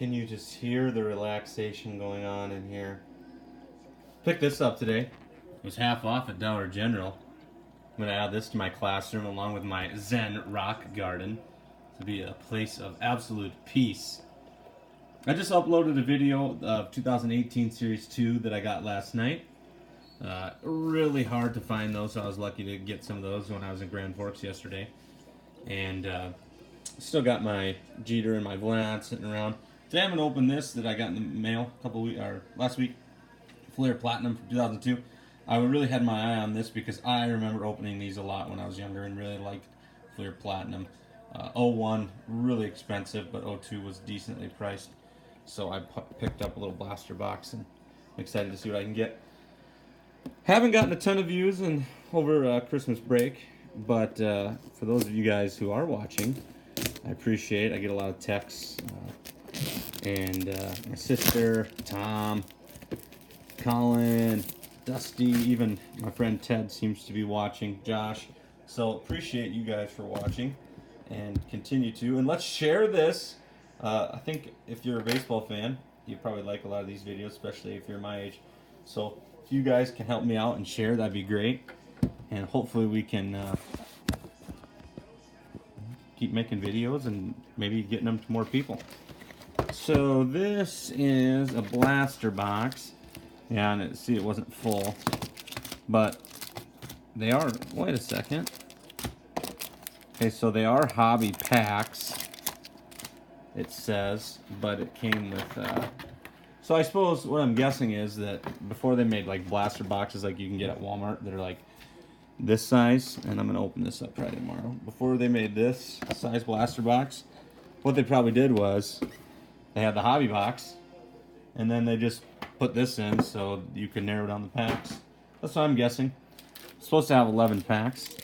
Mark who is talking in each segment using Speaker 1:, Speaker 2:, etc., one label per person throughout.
Speaker 1: Can you just hear the relaxation going on in here? Picked this up today. It was half off at Dollar General. I'm going to add this to my classroom along with my Zen rock garden to be a place of absolute peace. I just uploaded a video of 2018 Series 2 that I got last night. Really hard to find those, so I was lucky to get some of those when I was in Grand Forks yesterday. And still got my Jeter and my Vlad sitting around. Today I'm going to open this that I got in the mail last week. Flair Platinum from 2002. I really had my eye on this because I remember opening these a lot when I was younger and really liked Flair Platinum. 01, really expensive, but 02 was decently priced. So I picked up a little blaster box and I'm excited to see what I can get. Haven't gotten a ton of views over Christmas break, but for those of you guys who are watching, I appreciate it. I get a lot of texts. And my sister, Tom, Colin, Dusty, even my friend Ted seems to be watching, Josh. So appreciate you guys for watching and continue to. And let's share this. I think if you're a baseball fan, you probably like a lot of these videos, especially if you're my age. So if you guys can help me out and share, that'd be great. And hopefully we can keep making videos and maybe getting them to more people. So this is a blaster box. Yeah, and see, it wasn't full, but they are. Wait a second. Okay, so they are hobby packs. It says, but it came with. So I suppose what I'm guessing is that before they made like blaster boxes like you can get at Walmart, they're like this size, and I'm gonna open this up probably tomorrow. Before they made this size blaster box, what they probably did was they had the hobby box, and then they just put this in so you can narrow down the packs. That's what I'm guessing. It's supposed to have 11 packs.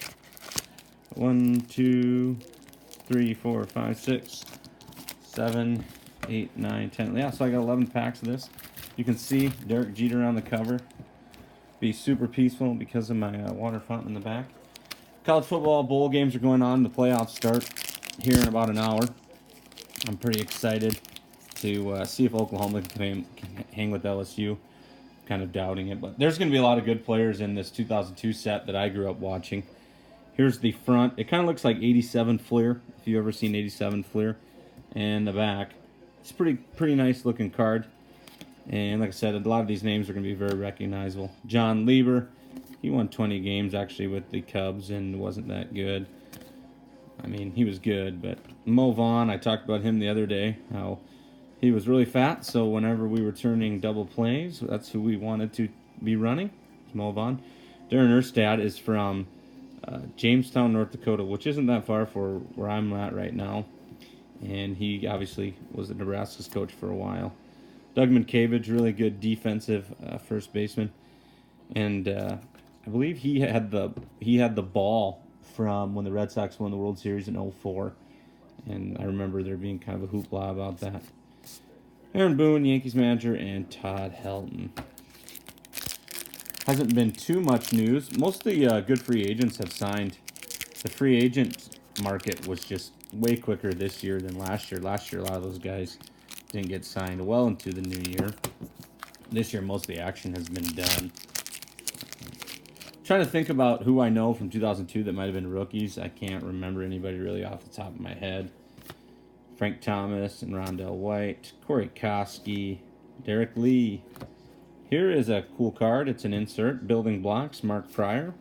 Speaker 1: 1, 2, 3, 4, 5, 6, 7, 8, 9, 10. Yeah, so I got 11 packs of this. You can see Derek Jeter on the cover. Be super peaceful because of my water fountain in the back. College football bowl games are going on. The playoffs start here in about an hour. I'm pretty excited to see if Oklahoma can hang with LSU. Kind of doubting it, but there's going to be a lot of good players in this 2002 set that I grew up watching. Here's the front. It kind of looks like 87 Fleer, if you've ever seen 87 Fleer. And the back. It's pretty nice looking card. And like I said, a lot of these names are going to be very recognizable. John Lieber, he won 20 games actually with the Cubs and wasn't that good. I mean, he was good, but Mo Vaughn, I talked about him the other day, how he was really fat, so whenever we were turning double plays, that's who we wanted to be running, Mo Vaughn. Darren Erstad is from Jamestown, North Dakota, which isn't that far for where I'm at right now. And he obviously was the Nebraska's coach for a while. Doug Minkiewicz, really good defensive first baseman. And I believe he had the ball from when the Red Sox won the World Series in 04. And I remember there being kind of a hoopla about that. Aaron Boone, Yankees manager, and Todd Helton. Hasn't been too much news. Most of the good free agents have signed. The free agent market was just way quicker this year than last year. Last year, a lot of those guys didn't get signed well into the new year. This year, most of the action has been done. Trying to think about who I know from 2002 that might have been rookies. I can't remember anybody really off the top of my head. Frank Thomas and Rondell White, Corey Koski, Derek Lee. Here is a cool card. It's an insert. Building blocks, Mark Pryor.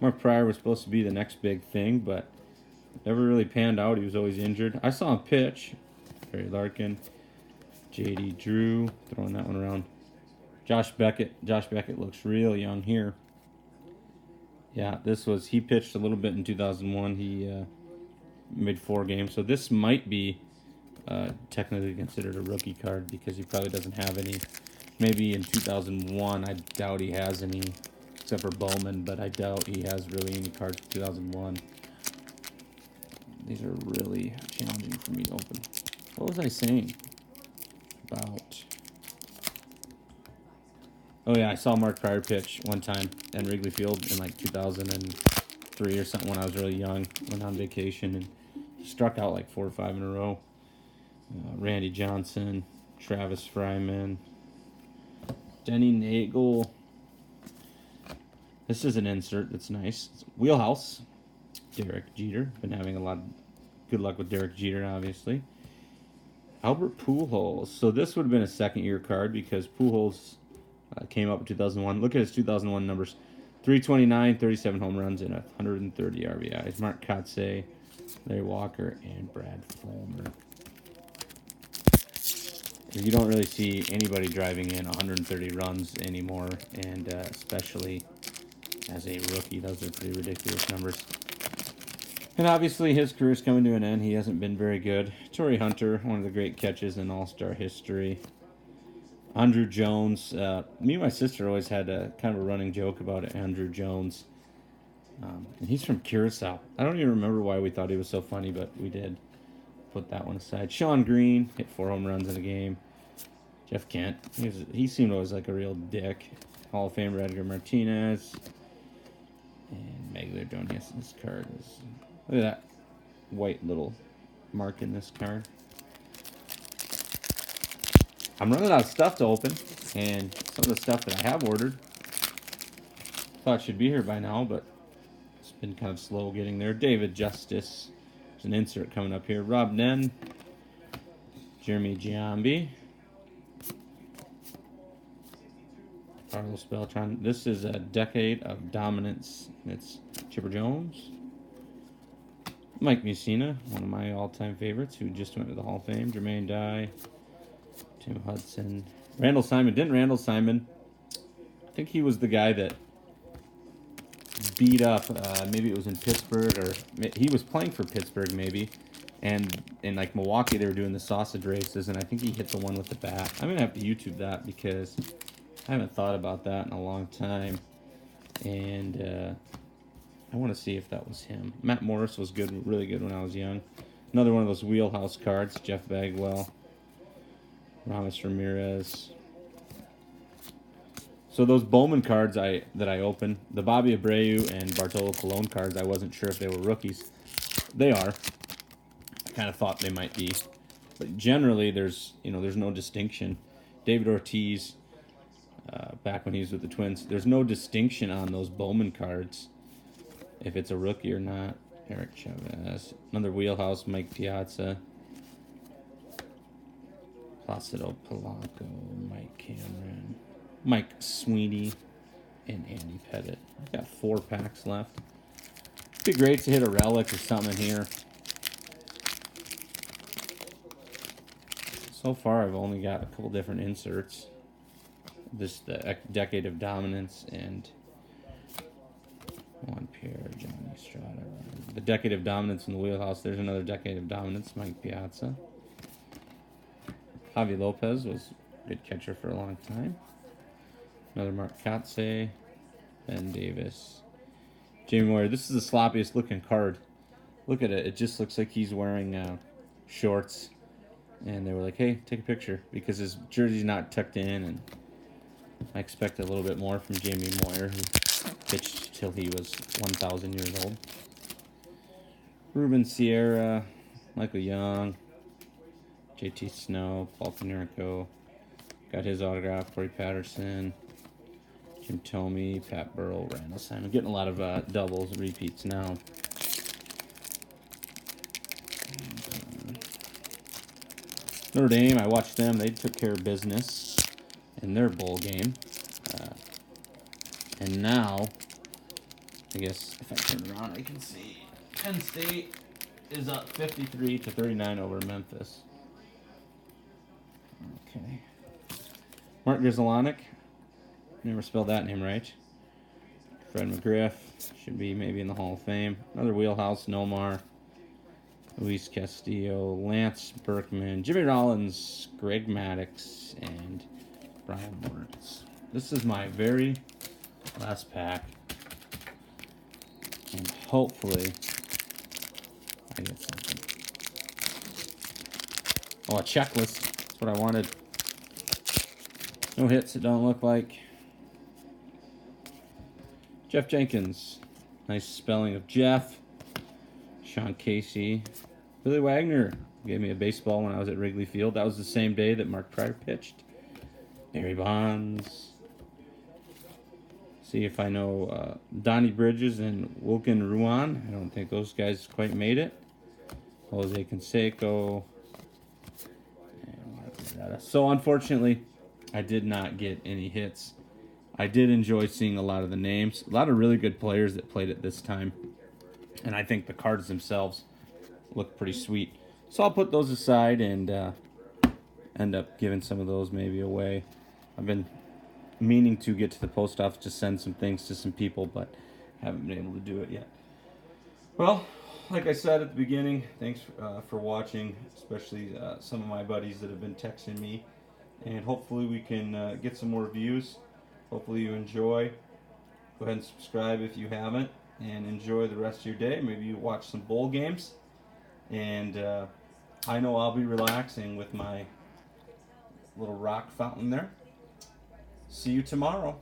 Speaker 1: Mark Pryor was supposed to be the next big thing, but never really panned out. He was always injured. I saw him pitch. Barry Larkin, J.D. Drew, throwing that one around. Josh Beckett. Josh Beckett looks real young here. Yeah, he pitched a little bit in 2001. He made 4 games. So this might be technically considered a rookie card because he probably doesn't have any. Maybe in 2001, I doubt he has any, except for Bowman, but I doubt he has really any cards for 2001. These are really challenging for me to open. What was I saying about... Oh yeah, I saw Mark Pryor pitch one time at Wrigley Field in like 2003 or something when I was really young. Went on vacation and struck out like 4 or 5 in a row. Randy Johnson, Travis Fryman, Denny Nagel. This is an insert that's nice. It's Wheelhouse, Derek Jeter. Been having a lot of good luck with Derek Jeter, obviously. Albert Pujols. So this would have been a second-year card because Pujols came up in 2001. Look at his 2001 numbers. 329, 37 home runs, and 130 RBIs. Mark Kotsay, Larry Walker, and Brad Fulmer. You don't really see anybody driving in 130 runs anymore, and especially as a rookie. Those are pretty ridiculous numbers. And obviously his career's coming to an end. He hasn't been very good. Torrey Hunter, one of the great catches in All-Star history. Andrew Jones. Me and my sister always had a kind of a running joke about Andrew Jones. And he's from Curacao. I don't even remember why we thought he was so funny, but we did. Put that one aside. Sean Green hit 4 home runs in a game. Jeff Kent. He seemed always like a real dick. Hall of Famer Edgar Martinez. And Megler Jonas. This card is... Look at that white little mark in this card. I'm running out of stuff to open, and some of the stuff that I have ordered thought should be here by now, but it's been kind of slow getting there. David Justice. There's an insert coming up here. Rob Nen. Jeremy Giambi. Carlos Beltran. This is a decade of dominance. It's Chipper Jones. Mike Mussina, one of my all-time favorites, who just went to the Hall of Fame. Jermaine Dye. Tim Hudson. Randall Simon. Didn't Randall Simon... I think he was the guy that beat up, maybe it was in Pittsburgh, or he was playing for Pittsburgh maybe, and in like Milwaukee they were doing the sausage races, and I think he hit the one with the bat. I'm going to have to YouTube that because I haven't thought about that in a long time, and I want to see if that was him. Matt Morris was good, really good when I was young. Another one of those wheelhouse cards, Jeff Bagwell, Ramos Ramirez. So those Bowman cards that I opened, the Bobby Abreu and Bartolo Colon cards, I wasn't sure if they were rookies. They are. I kind of thought they might be, but generally there's no distinction. David Ortiz, back when he was with the Twins, there's no distinction on those Bowman cards if it's a rookie or not. Eric Chavez, another wheelhouse, Mike Piazza, Placido Polanco, Mike Cameron, Mike Sweeney, and Andy Pettit. I've got 4 packs left. It'd be great to hit a relic or something in here. So far, I've only got a couple different inserts. This the decade of dominance and Juan Pierre, Johnny Estrada. The decade of dominance in the wheelhouse. There's another decade of dominance, Mike Piazza. Javi Lopez was a good catcher for a long time. Another Mark Kotsay, Ben Davis, Jamie Moyer. This is the sloppiest looking card. Look at it. It just looks like he's wearing shorts. And they were like, hey, take a picture. Because his jersey's not tucked in. And I expect a little bit more from Jamie Moyer, who pitched till he was 1,000 years old. Ruben Sierra, Michael Young, JT Snow, Paul Konerko. Got his autograph, Corey Patterson, Jim Thome, Pat Burrell, Randall Simon. Getting a lot of doubles, repeats now. Notre Dame, I watched them. They took care of business in their bowl game. And now, I guess if I turn around, I can see Penn State is up 53-39 over Memphis. Okay. Mark Grizzolonic. Never spelled that name right. Fred McGriff. Should be maybe in the Hall of Fame. Another wheelhouse, Nomar. Luis Castillo. Lance Berkman. Jimmy Rollins. Greg Maddux. And Brian Lawrence. This is my very last pack. And hopefully I get something. Oh, a checklist. That's what I wanted. No hits, it don't look like. Jeff Jenkins. Nice spelling of Jeff. Sean Casey. Billy Wagner gave me a baseball when I was at Wrigley Field. That was the same day that Mark Pryor pitched. Barry Bonds. See if I know Donnie Bridges and Wilkin Ruan. I don't think those guys quite made it. Jose Canseco. So unfortunately, I did not get any hits. I did enjoy seeing a lot of the names. A lot of really good players that played at this time. And I think the cards themselves look pretty sweet. So I'll put those aside and end up giving some of those maybe away. I've been meaning to get to the post office to send some things to some people, but haven't been able to do it yet. Well, like I said at the beginning, thanks for watching, especially some of my buddies that have been texting me. And hopefully we can get some more views. Hopefully you enjoy. Go ahead and subscribe if you haven't. And enjoy the rest of your day. Maybe you watch some bowl games. And I know I'll be relaxing with my little rock fountain there. See you tomorrow.